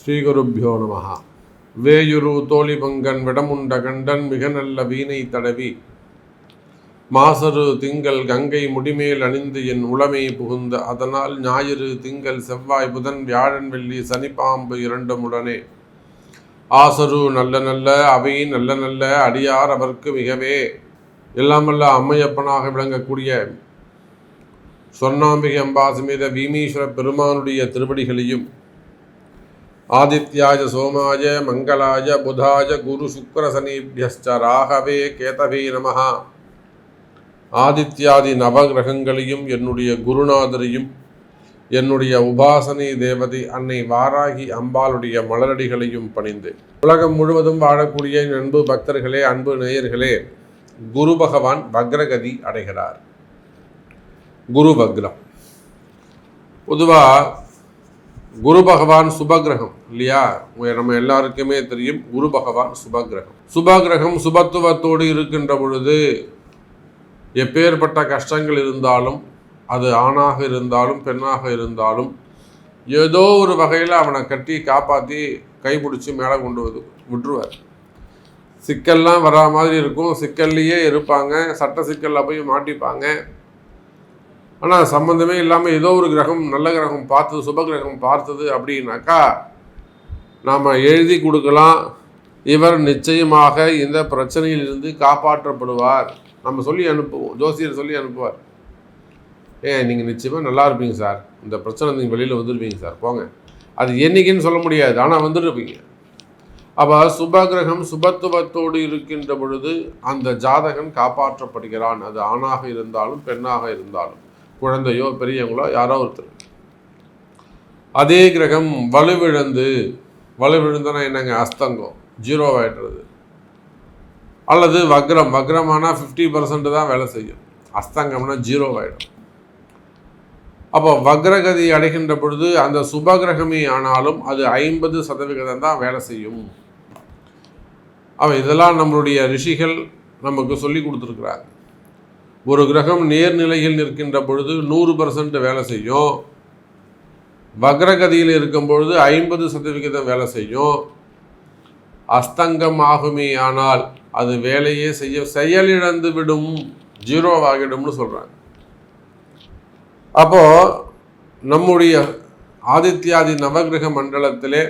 ஸ்ரீகுருப்யோ நமஹ. வேயுரு தோழி பங்கன் விடமுண்ட கண்டன் மிக நல்ல வீணை தடவி மாசரு திங்கள் கங்கை முடிமேல் அணிந்து என் உளமை புகுந்த அதனால் ஞாயிறு திங்கள் செவ்வாய் புதன் வியாழன் வெள்ளி சனிப்பாம்பு இரண்டும் உடனே ஆசரு நல்ல நல்ல அவை நல்ல நல்ல அடியார் அவர்க்கு மிகவே எல்லாமல்ல அம்மையப்பனாக விளங்கக்கூடிய சொர்ணாம்பிகை அம்பா சமேத வீமீஸ்வர பெருமானுடைய திருவடிகளையும் ஆதித்யாய சோமாய மங்களாய புதாய குரு சுக்கர சனீபியஸ்ச ராகவே கேதவே நமஹ. ஆதித்யாதி நவகிரகங்களையும் என்னுடைய குருநாதரையும் என்னுடைய உபாசனை தேவதை அன்னை வாராகி அம்பாளுடைய மலரடிகளையும் பணிந்து உலகம் முழுவதும் வாழக்கூடிய அன்பு பக்தர்களே, அன்பு நேயர்களே, குரு பகவான் வக்ரகதி அடைகிறார். குரு வக்ரம் பொதுவாக குரு பகவான் சுபகிரகம் இல்லையா? நம்ம எல்லாருக்குமே தெரியும் குரு பகவான் சுபகிரகம். சுபகிரகம் சுபத்துவத்தோடு இருக்கின்ற பொழுது எப்பேற்பட்ட கஷ்டங்கள் இருந்தாலும், அது ஆணாக இருந்தாலும் பெண்ணாக இருந்தாலும், ஏதோ ஒரு வகையில் அவனை கட்டி காப்பாற்றி கைப்பிடிச்சி மேலே கொண்டு விட்டுருவார். சிக்கல்லாம் வரா மாதிரி இருக்கும், சிக்கல்லையே இருப்பாங்க, சட்ட சிக்கலில் போய் மாட்டிப்பாங்க. ஆனால் சம்மந்தமே இல்லாமல் ஏதோ ஒரு கிரகம் நல்ல கிரகம் பார்த்தது, சுப கிரகம் பார்த்தது அப்படின்னாக்கா நாம் எழுதி கொடுக்கலாம், இவர் நிச்சயமாக இந்த பிரச்சனையிலிருந்து காப்பாற்றப்படுவார். நம்ம சொல்லி அனுப்புவோம், ஜோசியர் சொல்லி அனுப்புவார். நீங்கள் நிச்சயமாக நல்லா இருப்பீங்க சார், இந்த பிரச்சனை நீங்கள் வெளியில் வந்துருப்பீங்க சார், போங்க. அது என்றைக்குன்னு சொல்ல முடியாது, ஆனால் வந்துருப்பீங்க. அப்போ சுபகிரகம் சுபத்துவத்தோடு இருக்கின்ற பொழுது அந்த ஜாதகன் காப்பாற்றப்படுகிறான். அது ஆணாக இருந்தாலும் பெண்ணாக இருந்தாலும், குழந்தையோ பெரியவங்களோ யாரோ ஒருத்தர். அதே கிரகம் வலுவிழந்தனா என்னங்க, அஸ்தங்கம், ஜீரோவாயிடுறது. அல்லது வக்ரமானா 50% தான் வேலை செய்யும், அஸ்தங்கம்னா ஜீரோவாயிடும். அப்போ வக்ரகதி அடைகின்ற பொழுது அந்த சுபகிரகமே ஆனாலும் அது 50% தான் வேலை செய்யும். இதெல்லாம் நம்மளுடைய ரிஷிகள் நமக்கு சொல்லி கொடுத்துருக்குறாங்க. ஒரு கிரகம் நேர்நிலையில் நிற்கின்ற பொழுது 100% வேலை செய்யும், வக்ரகதியில் இருக்கும் பொழுது 50% வேலை செய்யும். அஸ்தங்கம் ஆகுமே ஆனால் அது வேலையே செயலிழந்து விடும், ஜீரோவாகிடும்னு சொல்கிறாங்க. அப்போது நம்முடைய ஆதித்யாதி நவகிரக மண்டலத்திலே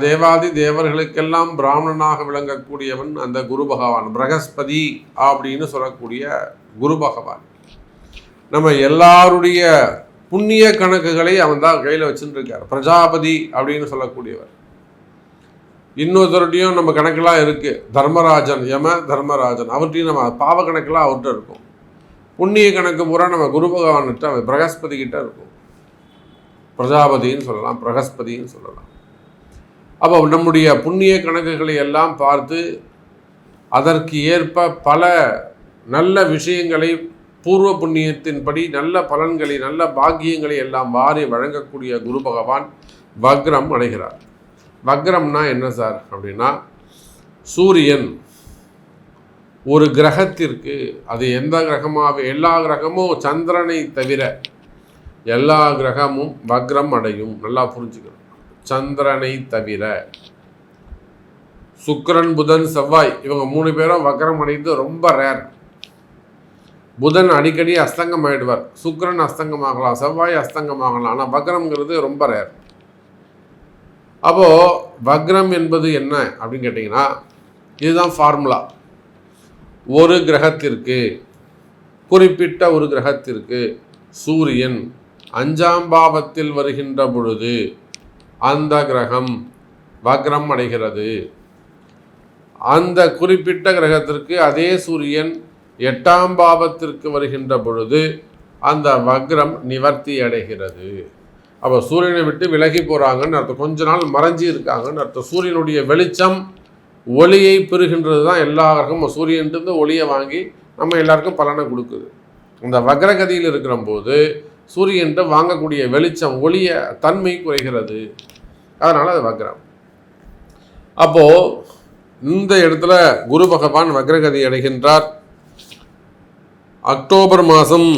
தேவாதி தேவர்களுக்கெல்லாம் பிராமணனாக விளங்கக்கூடியவன் அந்த குரு பகவான், பிரகஸ்பதி அப்படின்னு சொல்லக்கூடிய குரு பகவான். நம்ம எல்லாருடைய புண்ணிய கணக்குகளை அவன் தான் கையில் வச்சுட்டு இருக்கார். பிரஜாபதி அப்படின்னு சொல்லக்கூடியவர். இன்னொருத்தருடையும் நம்ம கணக்கெல்லாம் இருக்குது, தர்மராஜன், தர்மராஜன், அவர்கிட்டையும் நம்ம பாவ கணக்கெல்லாம் அவர்கிட்ட இருக்கும். புண்ணிய கணக்கு பூரா நம்ம குரு பகவான்கிட்ட, பிரகஸ்பதி கிட்ட இருக்கும். பிரஜாபதின்னு சொல்லலாம், பிரகஸ்பதின்னு சொல்லலாம். அப்போ நம்முடைய புண்ணிய கணக்குகளை எல்லாம் பார்த்து அதற்கு ஏற்ப பல நல்ல விஷயங்களை, பூர்வ புண்ணியத்தின்படி நல்ல பலன்களை, நல்ல பாக்கியங்களை எல்லாம் வாரி வழங்கக்கூடிய குரு பகவான் வக்ரம் அடைகிறார். வக்ரம்னா என்ன சார் அப்படின்னா, சூரியன் ஒரு கிரகத்திற்கு, அது எந்த கிரகமாக, எல்லா கிரகமும் சந்திரனை தவிர எல்லா கிரகமும் வக்ரம் அடையும். நல்லா புரிஞ்சுக்கணும். சந்திரனை தவிர சுக்கிரன், புதன், செவ்வாய் இவங்க 3 பேரும் வக்ரம் அடைந்து ரொம்ப ரேர். புதன் அடிக்கடி அஸ்தங்கம் ஆகிடுவார், சுக்கிரன் அஸ்தங்கமாகலாம், செவ்வாய் அஸ்தங்கமாகலாம், ஆனால் வக்ரம்ங்கிறது ரொம்ப ரேர். அப்போது வக்ரம் என்பது என்ன அப்படின்னு கேட்டிங்கன்னா, இதுதான் ஃபார்முலா. ஒரு கிரகத்திற்கு, குறிப்பிட்ட ஒரு கிரகத்திற்கு சூரியன் 5ஆம் பாவத்தில் வருகின்ற பொழுது அந்த கிரகம் வக்ரம் அடைகிறது. அந்த குறிப்பிட்ட கிரகத்திற்கு அதே சூரியன் 8ஆம் பாவத்திற்கு வருகின்ற பொழுது அந்த வக்ரம் நிவர்த்தி அடைகிறது. அப்போ சூரியனை விட்டு விலகி போகிறாங்கன்னு அர்த்தம், கொஞ்ச நாள் மறைஞ்சி இருக்காங்கன்னு அர்த்தம். சூரியனுடைய வெளிச்சம் ஒளியை பெறுகின்றது தான் எல்லா கிரகமும். சூரியன்ட்டு ஒளியை வாங்கி நம்ம எல்லாருக்கும் பலனை கொடுக்குது. இந்த வக்ரகதியில் இருக்கிற போது சூரியன்ட்டு வாங்கக்கூடிய வெளிச்சம், ஒளிய தன்மை குறைகிறது, அதனால் அது வக்ரம். அப்போது இந்த இடத்துல குரு பகவான் வக்ரகதி அடைகின்றார். அக்டோபர் மாதம்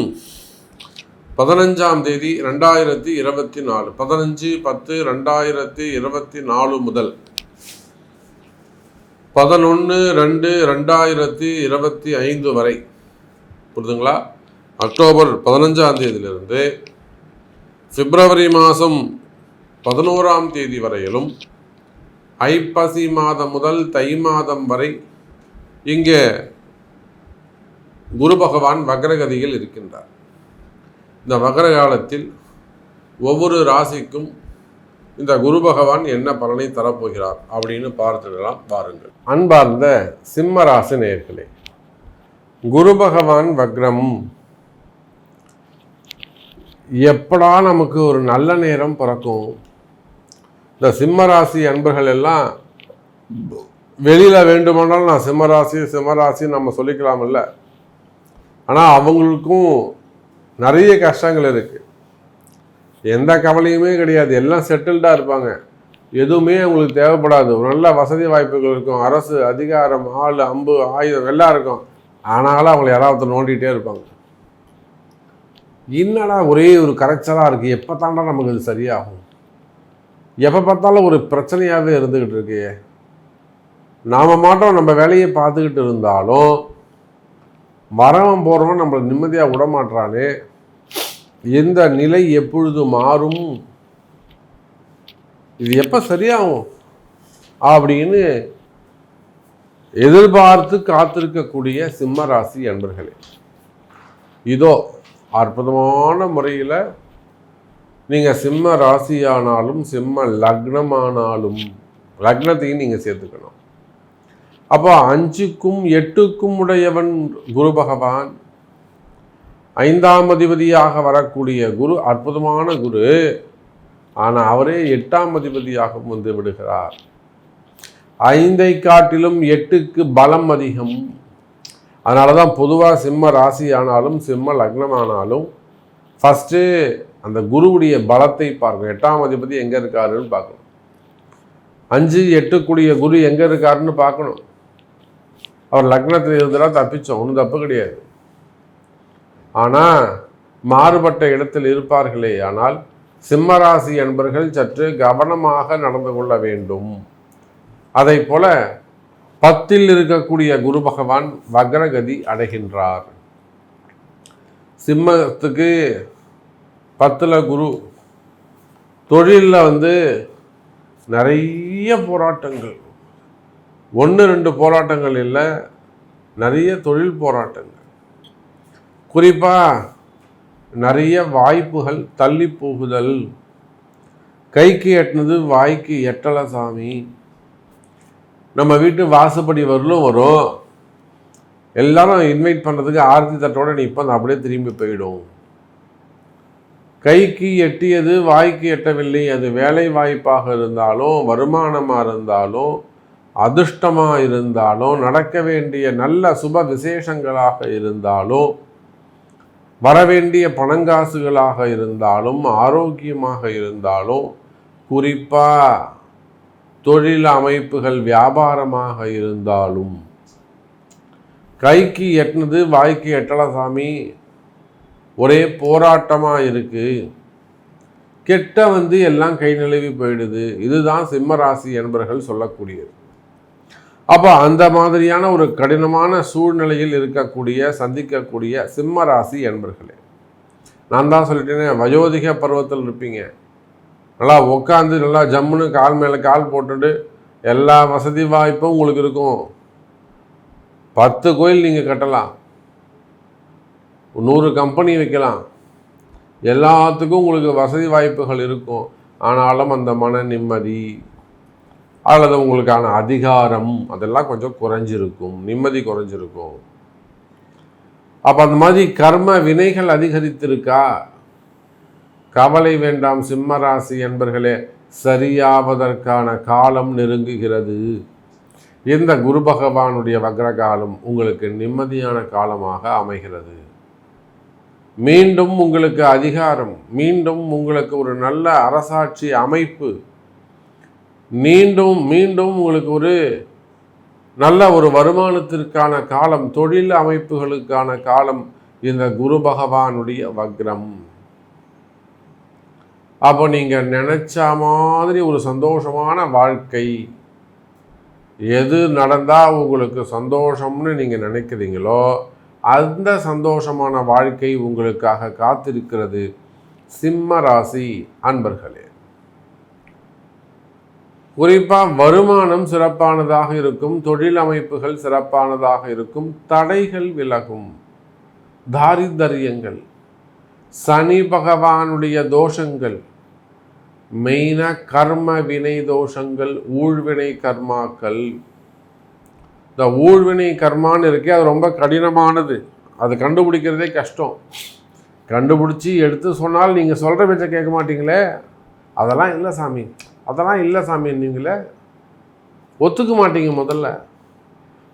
15ஆம் தேதி 2024, 15/10/2024 முதல் 11/2/2025 வரை, புரியுதுங்களா? அக்டோபர் 15ஆம் தேதியிலிருந்து பிப்ரவரி மாதம் 11ஆம் தேதி வரையிலும், ஐப்பசி மாதம் முதல் தை மாதம் வரை இங்கே குரு பகவான் வக்ரகதியில் இருக்கின்றார். இந்த வக்ர காலத்தில் ஒவ்வொரு ராசிக்கும் இந்த குரு பகவான் என்ன பலனை தரப்போகிறார் அப்படின்னு பார்த்துடலாம் பாருங்கள். அன்பார்ந்த சிம்ம ராசி நேயர்களே, குரு பகவான் வக்ரம் எப்படா நமக்கு ஒரு நல்ல நேரம் பிறக்கும்? இந்த சிம்ம ராசி அன்பர்கள் எல்லாம் வெளியில் வேண்டுமானாலும் நான் சிம்மராசி நம்ம சொல்லிக்கலாமில்ல, ஆனால் அவங்களுக்கும் நிறைய கஷ்டங்கள் இருக்குது. எந்த கவலையுமே கிடையாது, எல்லாம் செட்டில்டாக இருப்பாங்க, எதுவுமே அவங்களுக்கு தேவைப்படாது. ஒரு நல்ல வசதி வாய்ப்புகள் இருக்கும், அரசு அதிகாரம், ஆள் அம்பு ஆயுதம் எல்லாம் இருக்கும். ஆனாலும் அவங்களை யாராவது நோண்டிகிட்டே இருப்பாங்க. என்னடா ஒரே ஒரு கரைச்சலாக இருக்குது, எப்போ தாண்டா நமக்கு அது சரியாகும், எப்போ பார்த்தாலும் ஒரு பிரச்சனையாகவே இருந்துக்கிட்டு இருக்கு. நாம் மாட்டோம் நம்ம வேலையை பார்த்துக்கிட்டு இருந்தாலும் வரவன் போகிறவன் நம்மளை நிம்மதியாக விடமாட்டானே, எந்த நிலை எப்பொழுது மாறும், இது எப்போ சரியாகும் அப்படின்னு எதிர்பார்த்து காத்திருக்கக்கூடிய சிம்ம ராசி அன்பர்களே, இதோ அற்புதமான முறையில் நீங்கள் சிம்ம ராசியானாலும் சிம்ம லக்னமானாலும் லக்னத்தையும் நீங்கள் சேர்த்துக்கணும். அப்போ 5க்கும் 8க்கும் உடையவன் குரு பகவான், 5ஆம் அதிபதியாக வரக்கூடிய குரு அற்புதமான குரு. ஆனால் அவரே 8ஆம் அதிபதியாக வந்து விடுகிறார். 5ஐ காட்டிலும் 8க்கு பலம் அதிகம். அதனால தான் பொதுவாக சிம்ம ராசி ஆனாலும் சிம்ம லக்னமானாலும் ஃபஸ்ட்டு அந்த குருவுடைய பலத்தை பார்க்கணும். 8ஆம் அதிபதி எங்கே இருக்காருன்னு பார்க்கணும். 5, 8 குரு எங்கே இருக்காருன்னு பார்க்கணும். அவர் லக்னத்தில் இருந்தால் தப்பிச்சோம், ஒன்றும் தப்பு கிடையாது. ஆனால் மாறுபட்ட இடத்தில் இருப்பார்களே, ஆனால் சிம்மராசி என்பர்கள் சற்று கவனமாக நடந்து கொள்ள வேண்டும். அதை போல 10இல் இருக்கக்கூடிய குரு பகவான் வக்ரகதி அடைகின்றார். சிம்மத்துக்கு 10ல் குரு, தொழிலில் நிறைய போராட்டங்கள், 1-2 போராட்டங்கள் இல்லை, நிறைய தொழில் போராட்டங்கள். குறிப்பாக நிறைய வாய்ப்புகள் தள்ளி போகுதல், கைக்கு எட்டினது வாய்க்கு எட்டலை சாமி. நம்ம வீட்டு வாசப்படி வரலும் வரும், எல்லாரும் இன்வைட் பண்ணுறதுக்கு ஆர்த்தி தட்டோட நிற்போம், அப்படியே திரும்பி போயிடும். கைக்கு எட்டியது வாய்க்கு எட்டவில்லை. அது வேலை வாய்ப்பாக இருந்தாலும், வருமானமாக இருந்தாலும், அதிர்ஷ்டமாக இருந்தாலும், நடக்க வேண்டிய நல்ல சுப விசேஷங்களாக இருந்தாலும், வரவேண்டிய பணங்காசுகளாக இருந்தாலும், ஆரோக்கியமாக இருந்தாலும், குறிப்பாக தொழில் அமைப்புகள் வியாபாரமாக இருந்தாலும், கைக்கு எட்டினது வாய்க்கு எட்டலை சாமி, ஒரே போராட்டமாக இருக்குது, கெட்ட எல்லாம் கை நழுவி போயிடுது. இதுதான் சிம்ம ராசி என்பர்கள் சொல்லக்கூடியது. அப்போ அந்த மாதிரியான ஒரு கடினமான சூழ்நிலையில் சந்திக்கக்கூடிய சிம்ம ராசி என்பர்களே, நான் தான் சொல்லிட்டேனே, வயோதிக பருவத்தில் இருப்பீங்க. நல்லா உட்காந்து நல்லா ஜம்முன்னு கால் மேலே கால் போட்டுட்டு எல்லா வசதி வாய்ப்பும் உங்களுக்கு இருக்கும். 10 கோயில் நீங்கள் கட்டலாம், 100 கம்பெனி வைக்கலாம், எல்லாத்துக்கும் உங்களுக்கு வசதி வாய்ப்புகள் இருக்கும். ஆனாலும் அந்த மன நிம்மதி அல்லது உங்களுக்கான அதிகாரம் அதெல்லாம் கொஞ்சம் குறைஞ்சிருக்கும், நிம்மதி குறைஞ்சிருக்கும். அப்போ அந்த மாதிரி கர்ம வினைகள் அதிகரித்திருக்கா? கவலை வேண்டாம் சிம்ம ராசி என்பர்களே, சரியாவதற்கான காலம் நெருங்குகிறது. இந்த குரு பகவானுடைய வக்ரகாலம் உங்களுக்கு நிம்மதியான காலமாக அமைகிறது. மீண்டும் உங்களுக்கு அதிகாரம், மீண்டும் உங்களுக்கு ஒரு நல்ல அரசாட்சி அமைப்பு, மீண்டும் உங்களுக்கு ஒரு நல்ல ஒரு வருமானத்திற்கான காலம், தொழில் அமைப்புகளுக்கான காலம் இந்த குரு பகவானுடைய வக்ரம். அப்போ நீங்கள் நினச்ச மாதிரி ஒரு சந்தோஷமான வாழ்க்கை, எது நடந்தால் உங்களுக்கு சந்தோஷம்னு நீங்கள் நினைக்கிறீங்களோ அந்த சந்தோஷமான வாழ்க்கை உங்களுக்காக காத்திருக்கிறது சிம்ம ராசி அன்பர்களே. குறிப்பாக வருமானம் சிறப்பானதாக இருக்கும், தொழில் அமைப்புகள் சிறப்பானதாக இருக்கும், தடைகள் விலகும், தாரிதரியங்கள், சனி பகவானுடைய தோஷங்கள், மெயினாக கர்ம வினை தோஷங்கள், ஊழ்வினை கர்மாக்கள். இந்த ஊழ்வினை கர்மான்னு இருக்கே அது ரொம்ப கடினமானது, அது கண்டுபிடிக்கிறதே கஷ்டம். கண்டுபிடிச்சி எடுத்து சொன்னால் நீங்கள் சொல்கிற பேச்சை கேட்க மாட்டீங்களே, அதெல்லாம் இல்லை சாமி, அதெல்லாம் இல்லை சாமி, நீங்களே ஒத்துக்க மாட்டீங்க. முதல்ல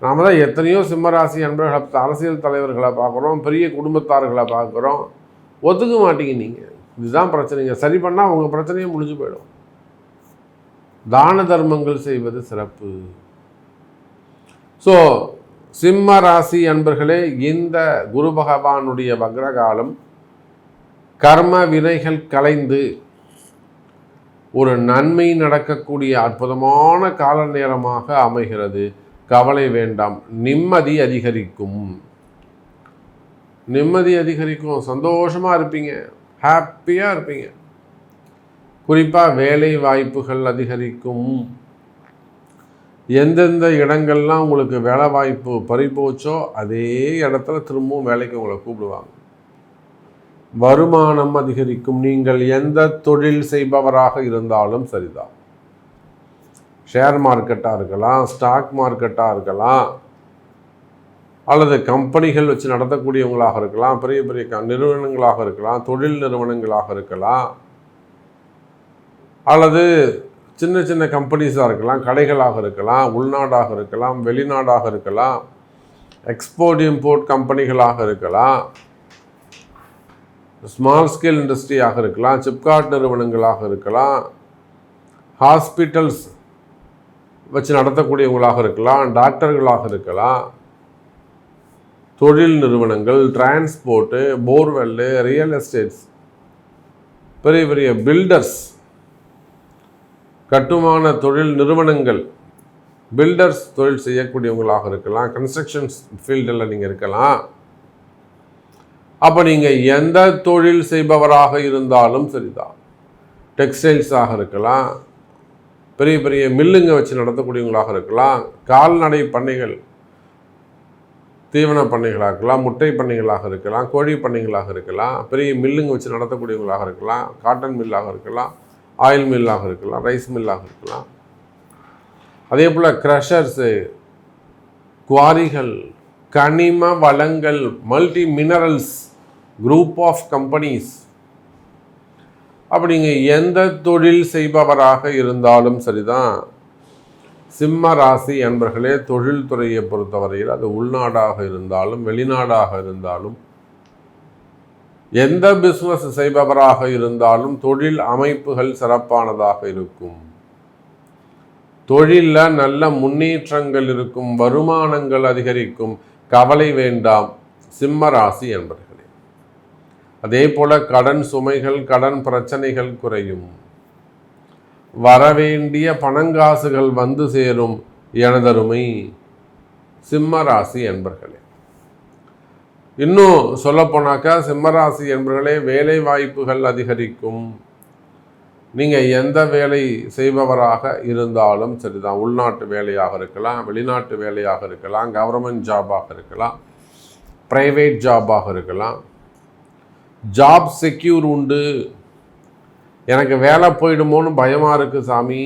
நாம் தான் எத்தனையோ சிம்மராசி அன்பர்களை, அரசியல் தலைவர்களை பார்க்குறோம், பெரிய குடும்பத்தார்களை பார்க்குறோம், ஒத்துக்க மாட்டீங்க. நீங்கள் இதுதான் பிரச்சனைங்க. சரி பண்ணால் உங்கள் பிரச்சனையும் முடிஞ்சு போயிடும். தான தர்மங்கள் செய்வது சிறப்பு. ஸோ சிம்ம ராசி அன்பர்களே, இந்த குரு பகவானுடைய வக்ரகாலம் கர்ம வினைகள் கலைந்து ஒரு நன்மை நடக்கக்கூடிய அற்புதமான கால நேரமாக அமைகிறது. கவலை வேண்டாம், நிம்மதி அதிகரிக்கும், நிம்மதி அதிகரிக்கும், சந்தோஷமாக இருப்பீங்க, ஹாப்பியாக இருப்பீங்க. குறிப்பாக வேலை வாய்ப்புகள் அதிகரிக்கும். எந்தெந்த இடங்கள்லாம் உங்களுக்கு வேலை வாய்ப்பு பறிபோச்சோ அதே இடத்துல திரும்பவும் வேலைக்கு உங்களை கூப்பிடுவாங்க. வருமானம் அதிகரிக்கும். நீங்கள் எந்த தொழில் செய்பவராக இருந்தாலும் சரிதான், ஷேர் மார்க்கெட்டாக இருக்கலாம், ஸ்டாக் மார்க்கெட்டாக இருக்கலாம், அல்லது கம்பெனிகள் வச்சு நடத்தக்கூடியவங்களாக இருக்கலாம், பெரிய பெரிய நிறுவனங்களாக இருக்கலாம், தொழில் நிறுவனங்களாக இருக்கலாம், அல்லது சின்ன சின்ன கம்பெனிஸாக இருக்கலாம், கடைகளாக இருக்கலாம், உள்நாடாக இருக்கலாம், வெளிநாடாக இருக்கலாம், எக்ஸ்போர்ட் இம்போர்ட் கம்பெனிகளாக இருக்கலாம், ஸ்மால் ஸ்கேல் இண்டஸ்ட்ரியாக இருக்கலாம், சிப்காட் நிறுவனங்களாக இருக்கலாம், ஹாஸ்பிட்டல்ஸ் வச்சு நடத்தக்கூடியவங்களாக இருக்கலாம், டாக்டர்களாக இருக்கலாம், தொழில் நிறுவனங்கள், டிரான்ஸ்போர்ட்டு, போர்வெல்லு, ரியல் எஸ்டேட்ஸ், பெரிய பெரிய பில்டர்ஸ், கட்டுமான தொழில் நிறுவனங்கள், பில்டர்ஸ் தொழில் செய்யக்கூடியவங்களாக இருக்கலாம், கன்ஸ்ட்ரக்ஷன்ஸ் ஃபீல்டில் நீங்கள் இருக்கலாம். அப்போ நீங்கள் எந்த தொழில் செய்பவராக இருந்தாலும் சரிதான், டெக்ஸ்டைல்ஸாக இருக்கலாம், பெரிய பெரிய மில்லுங்க வச்சு நடத்தக்கூடியவங்களாக இருக்கலாம், கால்நடை பண்ணைகள், தீவன பண்ணைகளாக இருக்கலாம், முட்டை பண்ணைகளாக இருக்கலாம், கோழி பண்ணைகளாக இருக்கலாம், பெரிய மில்லுங்க வச்சு நடத்தக்கூடியவங்களாக இருக்கலாம், காட்டன் மில்லாக இருக்கலாம், ஆயில் மில்லாக இருக்கலாம், ரைஸ் மில்லாக இருக்கலாம், அதே போல் க்ரஷர்ஸு, குவாரிகள், கனிம வளங்கள், multi minerals group of companies. அப்படிங்க எந்த தொழில் செய்பவராக இருந்தாலும் சரிதான், சிம்ம ராசி அன்பர்களே, தொழில்துறையை பொறுத்தவரையில் அது உள்நாடாக இருந்தாலும் வெளிநாடாக இருந்தாலும், எந்த பிஸ்னஸ் செய்பவராக இருந்தாலும் தொழில் அமைப்புகள் சிறப்பானதாக இருக்கும். தொழிலில் நல்ல முன்னேற்றங்கள் இருக்கும், வருமானங்கள் அதிகரிக்கும். கவலை வேண்டாம் சிம்ம ராசி என்பர்களே. அதே போல கடன் சுமைகள், கடன் பிரச்சனைகள் குறையும், வரவேண்டிய பணங்காசுகள் வந்து சேரும். எனதருமை சிம்ம ராசி என்பர்களே, இன்னும் சொல்லப்போனாக்கா சிம்மராசி என்பவர்களே, வேலை வாய்ப்புகள் அதிகரிக்கும். நீங்கள் எந்த வேலை செய்பவராக இருந்தாலும் சரிதான், உள்நாட்டு வேலையாக இருக்கலாம், வெளிநாட்டு வேலையாக இருக்கலாம், கவர்மெண்ட் ஜாபாக இருக்கலாம், ப்ரைவேட் ஜாபாக இருக்கலாம், ஜாப் செக்யூர் உண்டு. எனக்கு வேலை போயிடுமோன்னு பயமாக இருக்குது சாமி.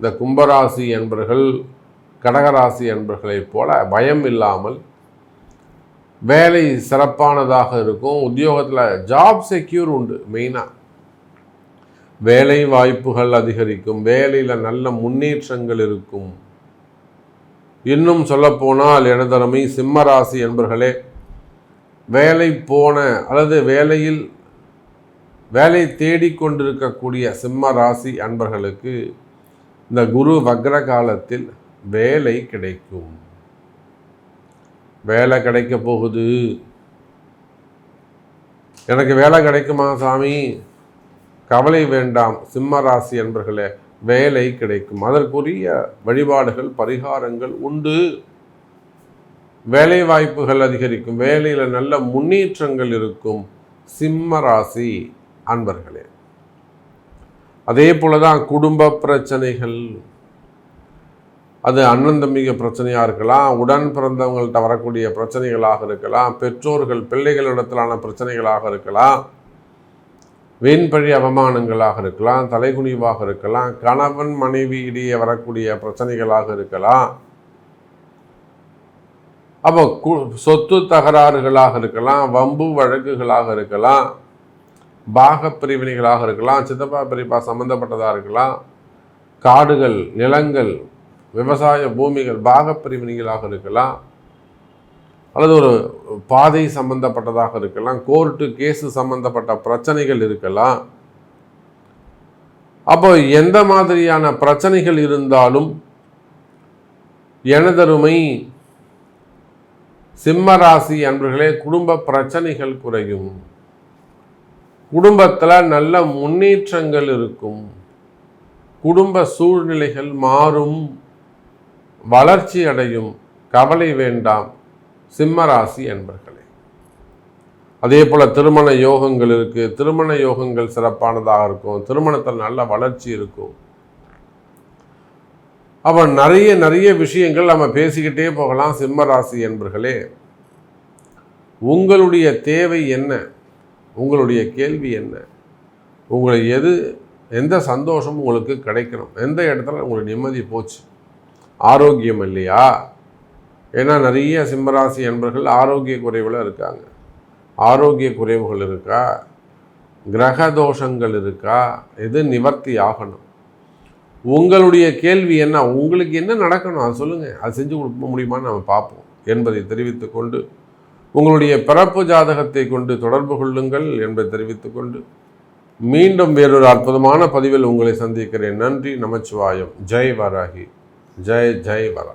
இந்த கும்பராசி என்பர்கள், கடகராசி என்பர்களைப் போல பயம் இல்லாமல் வேலை சிறப்பானதாக இருக்கும். உத்தியோகத்தில் ஜாப் செக்யூர் உண்டு. மெயினாக வேலை வாய்ப்புகள் அதிகரிக்கும், வேலையில் நல்ல முன்னேற்றங்கள் இருக்கும். இன்னும் சொல்லப்போனால் எனதருமை சிம்மராசி என்பர்களே, வேலை போன அல்லது வேலை தேடிக்கொண்டிருக்கக்கூடிய சிம்ம ராசி அன்பர்களுக்கு இந்த குரு வக்ர காலத்தில் வேலை கிடைக்கும். வேலை கிடைக்க போகுது. எனக்கு வேலை கிடைக்குமா சாமி? கவலை வேண்டாம் சிம்ம ராசி என்பர்களே, வேலை கிடைக்கும். அதற்குரிய வழிபாடுகள் பரிகாரங்கள் உண்டு. வேலை வாய்ப்புகள் அதிகரிக்கும். வேலையில் நல்ல முன்னேற்றங்கள் இருக்கும் சிம்ம ராசி அன்பர்களே. அதே போலதான் குடும்ப பிரச்சனைகள், அது அண்ணன் தம்பிக பிரச்சனையாக இருக்கலாம், உடன் பிறந்தவங்கள்ட்ட வரக்கூடிய பிரச்சனைகளாக இருக்கலாம், பெற்றோர்கள் பிள்ளைகளிடத்திலான பிரச்சனைகளாக இருக்கலாம், வீண்பழி அவமானங்களாக இருக்கலாம், தலைகுனிவாக இருக்கலாம், கணவன் மனைவி இடையே வரக்கூடிய பிரச்சனைகளாக இருக்கலாம், அப்போ சொத்து தகராறுகளாக இருக்கலாம், வம்பு வழக்குகளாக இருக்கலாம், பாக பிரிவினைகளாக இருக்கலாம், சித்தப்பா பெரியப்பா சம்பந்தப்பட்டதாக இருக்கலாம், காடுகள் நிலங்கள் விவசாய பூமிகள் பாக பிரிவினைகளாக இருக்கலாம், அல்லது ஒரு பாதை சம்பந்தப்பட்டதாக இருக்கலாம், கோர்ட்டு கேஸு சம்பந்தப்பட்ட பிரச்சனைகள் இருக்கலாம். அப்போ எந்த மாதிரியான பிரச்சனைகள் இருந்தாலும் எனதருமை சிம்மராசி அன்பர்களே, குடும்ப பிரச்சனைகள் குறையும். குடும்பத்தில் நல்ல முன்னேற்றங்கள் இருக்கும். குடும்ப சூழ்நிலைகள் மாறும், வளர்ச்சி அடையும். கவலை வேண்டாம் சிம்மராசி அன்பர்களே. அதே போல திருமண யோகங்கள் இருக்கு. திருமண யோகங்கள் சிறப்பானதாக இருக்கும். திருமணத்தில் நல்ல வளர்ச்சி இருக்கும். அப்போ நிறைய விஷயங்கள் நம்ம பேசிக்கிட்டே போகலாம். சிம்மராசி என்பர்களே, உங்களுடைய தேவை என்ன? உங்களுடைய கேள்வி என்ன? உங்களை எந்த சந்தோஷம் உங்களுக்கு கிடைக்கணும்? எந்த இடத்துல உங்களுக்கு நிம்மதி போச்சு? ஆரோக்கியம் இல்லையா? ஏன்னா நிறைய சிம்மராசி என்பர்கள் ஆரோக்கிய குறைவில் இருக்காங்க. ஆரோக்கிய குறைவுகள் இருக்கா? கிரக தோஷங்கள் இருக்கா? எது நிவர்த்தி ஆகணும்? உங்களுடைய கேள்வி என்ன? உங்களுக்கு என்ன நடக்கணும் அது சொல்லுங்கள். அது செஞ்சு கொடுக்க முடியுமான்னு நம்ம பார்ப்போம் என்பதை தெரிவித்து கொண்டு, உங்களுடைய பிறப்பு ஜாதகத்தை கொண்டு தொடர்பு கொள்ளுங்கள் என்பதை தெரிவித்து கொண்டு, மீண்டும் வேறொரு அற்புதமான பதிவில் உங்களை சந்திக்கிறேன். நன்றி. நமச்சிவாயம். ஜெய் வராகி. ஜெய் ஜெய் வராகி.